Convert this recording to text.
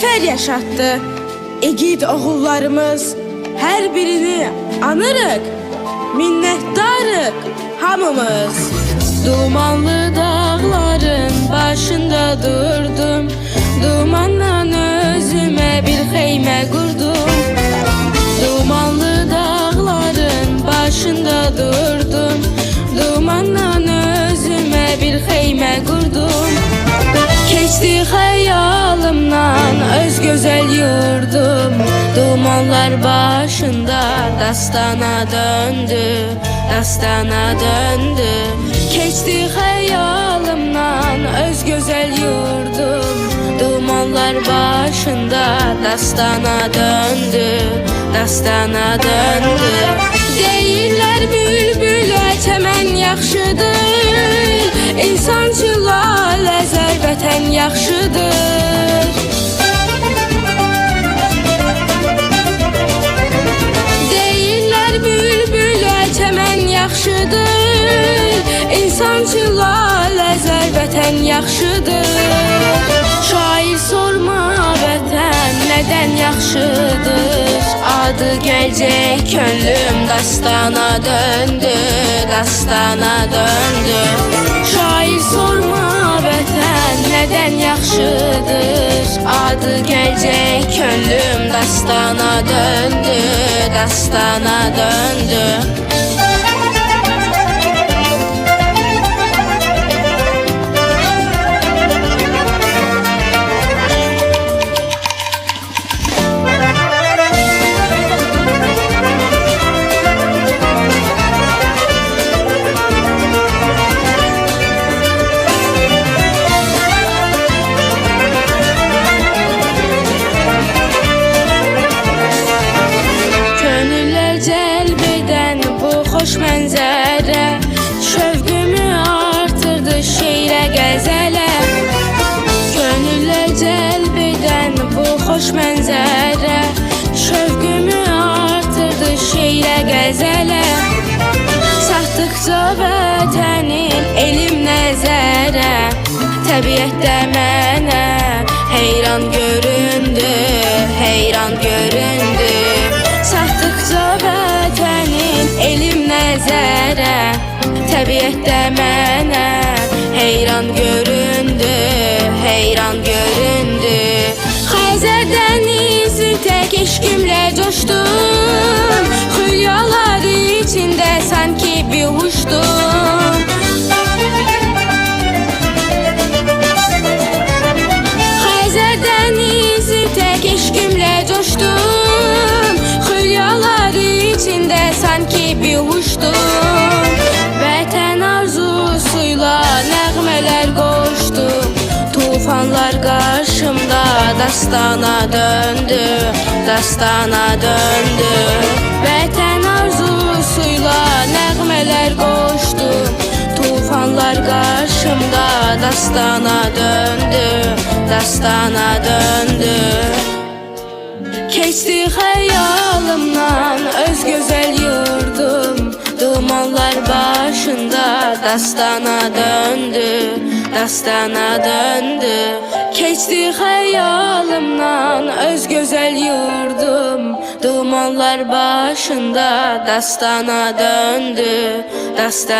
zəfər yaşatdı igid oğullarımız. Hər birini anırıq, minnətdarıq hamımız. Dumanlı dağların başında durdum, dumandan özüme bir xeymə qurdum. Dumanlı dağların başında durdum, dumandan özüme bir xeymə qurdum. Keçdi xəyalımdan öz gözəl yurdum, dumanlar başında dastana döndü, dastana döndü. Keçdi xəyalımdan öz gözəl yurdum, dumanlar başında dastana döndü, dastana döndü. Deyirlər bülbülə çəmən yaxşıdır, İnsancı lalə zərbətən yaxşıdır. Deyirlər bülbülə çəmən yaxşıdır, İnsancı lalə zərbətən yaxşıdır. Şair sorma vətən nədən yaxşıdır, adı gəlcək könlüm dastana döndü, dastana döndü. Şair sorma vətən nədən yaxşıdır, adı gəlcək könlüm dastana döndü, dastana döndü. Xoş mənzərə şövqümü artırdı şeirə qəzələ. Gönüllər cəlb edən bu xoş mənzərə şövqümü artırdı şeirə qəzələ. Satdıqca vətənim elim nəzərə, təbiətdə mənə heyran göründü, heyran göründü. Satdıqca vətənim elim nəzərə, təbiətdə mənə heyran göründü, heyran göründü. Xəzər dənizi tək eşqimlə coşdum, xülyalar içində sanki bir uçdum. Xəzər dənizi tək eşqimlə coşdum, xülyalar içində sanki bir uçdum. Vətən arzusuyla nəğmələr qoşdum, tufanlar qarşımda dastana döndü, dastana döndü. Vətən arzusuyla nəğmələr qoşdum, tufanlar qarşımda dastana döndü, dastana döndü. Keçdi xəyalımdan öz gözəl yurdum, dumanlar başında dastana döndü, dastana döndü. Keçdi xəyalımdan öz gözəl yurdum, dumanlar başında dastana döndü, dastana